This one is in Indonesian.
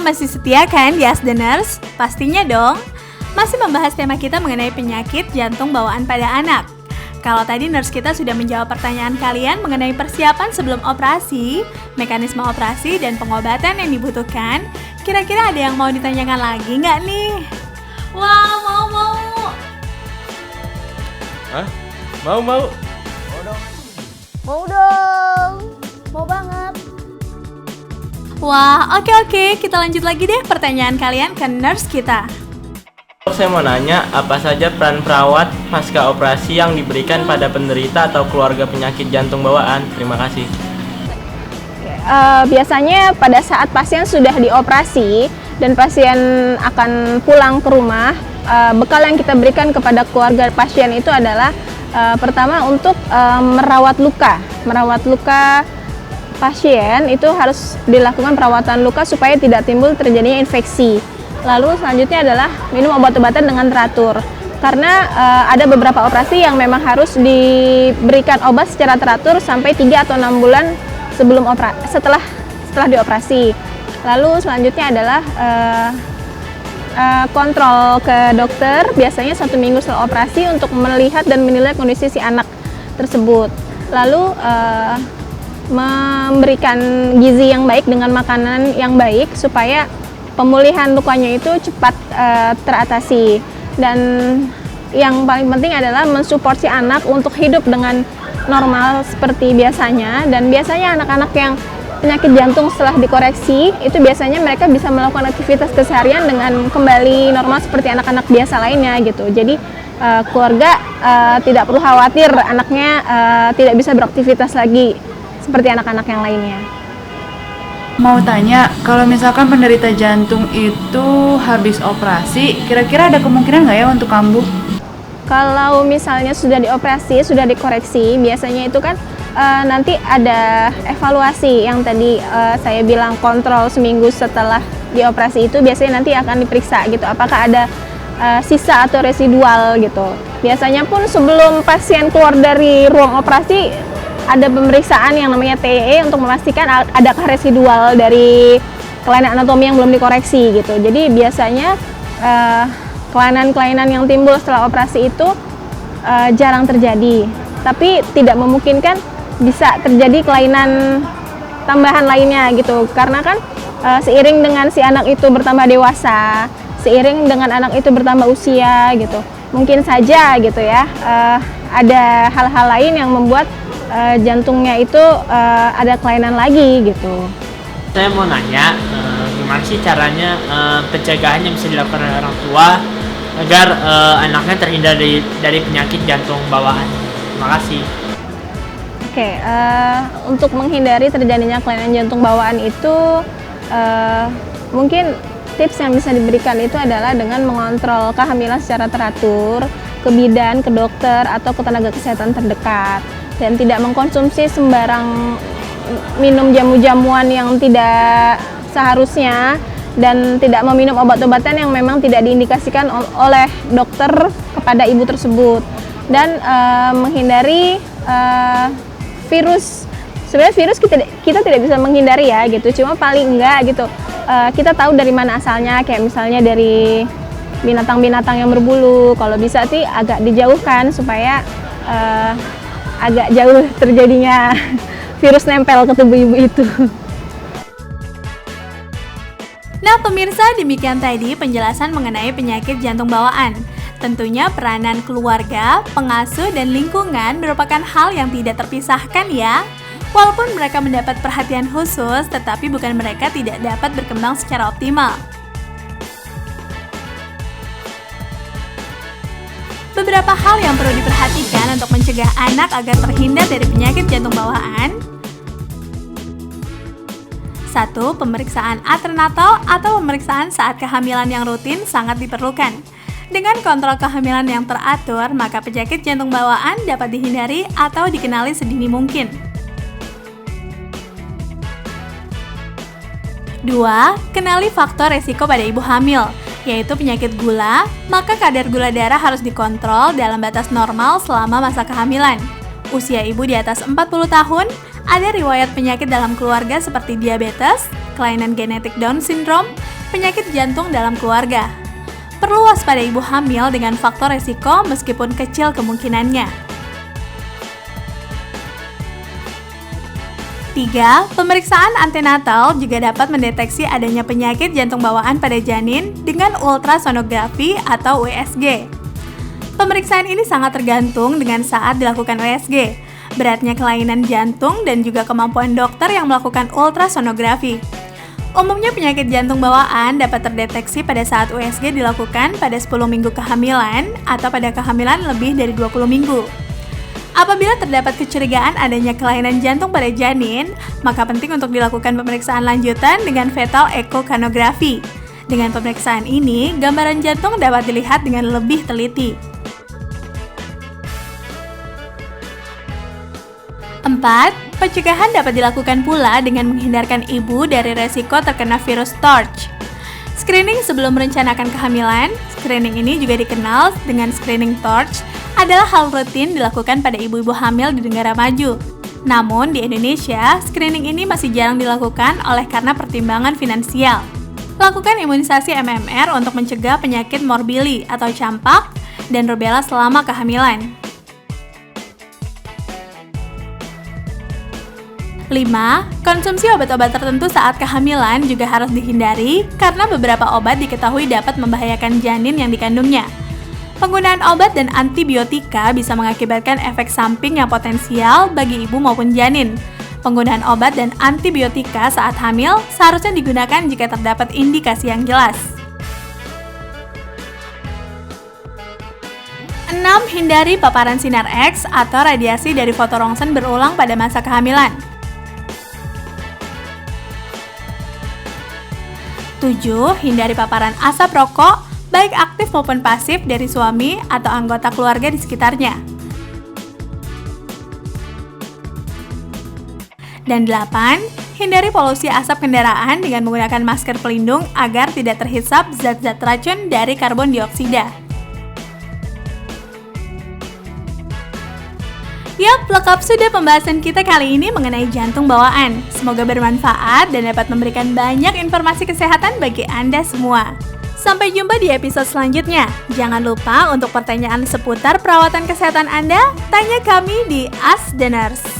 masih setia kan di Ask the Nurse? Pastinya dong. Masih membahas tema kita mengenai penyakit jantung bawaan pada anak. Kalau tadi nurse kita sudah menjawab pertanyaan kalian mengenai persiapan sebelum operasi, mekanisme operasi, dan pengobatan yang dibutuhkan, kira-kira ada yang mau ditanyakan lagi nggak nih? Wah, mau. Hah? Mau? Mau dong. Mau banget. Wah, oke, kita lanjut lagi deh pertanyaan kalian ke nurse kita. Saya mau nanya, apa saja peran perawat pasca operasi yang diberikan pada penderita atau keluarga penyakit jantung bawaan? Terima kasih. Biasanya pada saat pasien sudah dioperasi dan pasien akan pulang ke rumah, bekal yang kita berikan kepada keluarga pasien itu adalah pertama untuk merawat luka pasien. Itu harus dilakukan perawatan luka supaya tidak timbul terjadinya infeksi. Lalu selanjutnya adalah minum obat-obatan dengan teratur. Karena ada beberapa operasi yang memang harus diberikan obat secara teratur sampai 3 atau 6 bulan sebelum setelah dioperasi. Lalu selanjutnya adalah kontrol ke dokter biasanya 1 minggu setelah operasi untuk melihat dan menilai kondisi si anak tersebut. Lalu memberikan gizi yang baik dengan makanan yang baik supaya pemulihan lukanya itu cepat teratasi. Dan yang paling penting adalah mensupport si anak untuk hidup dengan normal seperti biasanya. Dan biasanya anak-anak yang penyakit jantung setelah dikoreksi itu biasanya mereka bisa melakukan aktivitas keseharian dengan kembali normal seperti anak-anak biasa lainnya gitu. Jadi keluarga tidak perlu khawatir anaknya tidak bisa beraktivitas lagi seperti anak-anak yang lainnya. Mau tanya, kalau misalkan penderita jantung itu habis operasi, kira-kira ada kemungkinan nggak ya untuk kambuh? Kalau misalnya sudah dioperasi, sudah dikoreksi, biasanya itu kan nanti ada evaluasi yang tadi saya bilang kontrol seminggu setelah dioperasi itu biasanya nanti akan diperiksa gitu, apakah ada sisa atau residual gitu. Biasanya pun sebelum pasien keluar dari ruang operasi ada pemeriksaan yang namanya TEE untuk memastikan adakah residual dari kelainan anatomi yang belum dikoreksi gitu. Jadi biasanya kelainan-kelainan yang timbul setelah operasi itu jarang terjadi, tapi tidak memungkinkan bisa terjadi kelainan tambahan lainnya gitu. Karena kan seiring dengan si anak itu bertambah dewasa, seiring dengan anak itu bertambah usia gitu, mungkin saja gitu ya ada hal-hal lain yang membuat jantungnya itu ada kelainan lagi gitu. Saya mau nanya, gimana sih caranya pencegahan yang bisa dilakukan oleh orang tua agar anaknya terhindar dari penyakit jantung bawaan? Terima kasih. Oke, untuk menghindari terjadinya kelainan jantung bawaan itu mungkin tips yang bisa diberikan itu adalah dengan mengontrol kehamilan secara teratur ke bidan, ke dokter, atau ke tenaga kesehatan terdekat. Dan tidak mengkonsumsi sembarang minum jamu-jamuan yang tidak seharusnya, dan tidak meminum obat-obatan yang memang tidak diindikasikan oleh dokter kepada ibu tersebut. Dan menghindari virus. Sebenarnya virus kita tidak bisa menghindari ya gitu, cuma paling enggak gitu kita tahu dari mana asalnya, kayak misalnya dari binatang-binatang yang berbulu. Kalau bisa sih agak dijauhkan supaya agak jauh terjadinya virus nempel ke tubuh ibu itu. Nah pemirsa, demikian tadi penjelasan mengenai penyakit jantung bawaan. Tentunya peranan keluarga, pengasuh, dan lingkungan merupakan hal yang tidak terpisahkan ya. Walaupun mereka mendapat perhatian khusus, tetapi bukan mereka tidak dapat berkembang secara optimal. Beberapa hal yang perlu diperhatikan untuk mencegah anak agar terhindar dari penyakit jantung bawaan. 1. Pemeriksaan antenatal atau pemeriksaan saat kehamilan yang rutin sangat diperlukan. Dengan kontrol kehamilan yang teratur, maka penyakit jantung bawaan dapat dihindari atau dikenali sedini mungkin. 2. Kenali faktor resiko pada ibu hamil, yaitu penyakit gula, maka kadar gula darah harus dikontrol dalam batas normal selama masa kehamilan. Usia ibu di atas 40 tahun, Ada riwayat penyakit dalam keluarga seperti diabetes, kelainan genetik Down syndrome, penyakit jantung dalam keluarga. Perlu waspada ibu hamil dengan faktor resiko meskipun kecil kemungkinannya. 3. Pemeriksaan antenatal juga dapat mendeteksi adanya penyakit jantung bawaan pada janin dengan ultrasonografi atau USG. Pemeriksaan ini sangat tergantung dengan saat dilakukan USG, beratnya kelainan jantung dan juga kemampuan dokter yang melakukan ultrasonografi. Umumnya penyakit jantung bawaan dapat terdeteksi pada saat USG dilakukan pada 10 minggu kehamilan atau pada kehamilan lebih dari 20 minggu. Apabila terdapat kecurigaan adanya kelainan jantung pada janin, maka penting untuk dilakukan pemeriksaan lanjutan dengan fetal echocardiogram. Dengan pemeriksaan ini, gambaran jantung dapat dilihat dengan lebih teliti. 4. Pencegahan dapat dilakukan pula dengan menghindarkan ibu dari resiko terkena virus TORCH. Screening sebelum merencanakan kehamilan, screening ini juga dikenal dengan screening TORCH, adalah hal rutin dilakukan pada ibu-ibu hamil di negara maju. Namun di Indonesia, screening ini masih jarang dilakukan oleh karena pertimbangan finansial. Lakukan imunisasi MMR untuk mencegah penyakit morbili atau campak dan rubella selama kehamilan. 5. Konsumsi obat-obat tertentu saat kehamilan juga harus dihindari karena beberapa obat diketahui dapat membahayakan janin yang dikandungnya. Penggunaan obat dan antibiotika bisa mengakibatkan efek samping yang potensial bagi ibu maupun janin. Penggunaan obat dan antibiotika saat hamil seharusnya digunakan jika terdapat indikasi yang jelas. 6. Hindari paparan sinar X atau radiasi dari foto rongsen berulang pada masa kehamilan. 7. Hindari paparan asap rokok, baik aktif maupun pasif dari suami atau anggota keluarga di sekitarnya. Dan 8. Hindari polusi asap kendaraan dengan menggunakan masker pelindung agar tidak terhisap zat-zat racun dari karbon dioksida. Yap, lengkap sudah pembahasan kita kali ini mengenai jantung bawaan. Semoga bermanfaat dan dapat memberikan banyak informasi kesehatan bagi Anda semua. Sampai jumpa di episode selanjutnya. Jangan lupa untuk pertanyaan seputar perawatan kesehatan Anda, tanya kami di Ask the Nurse.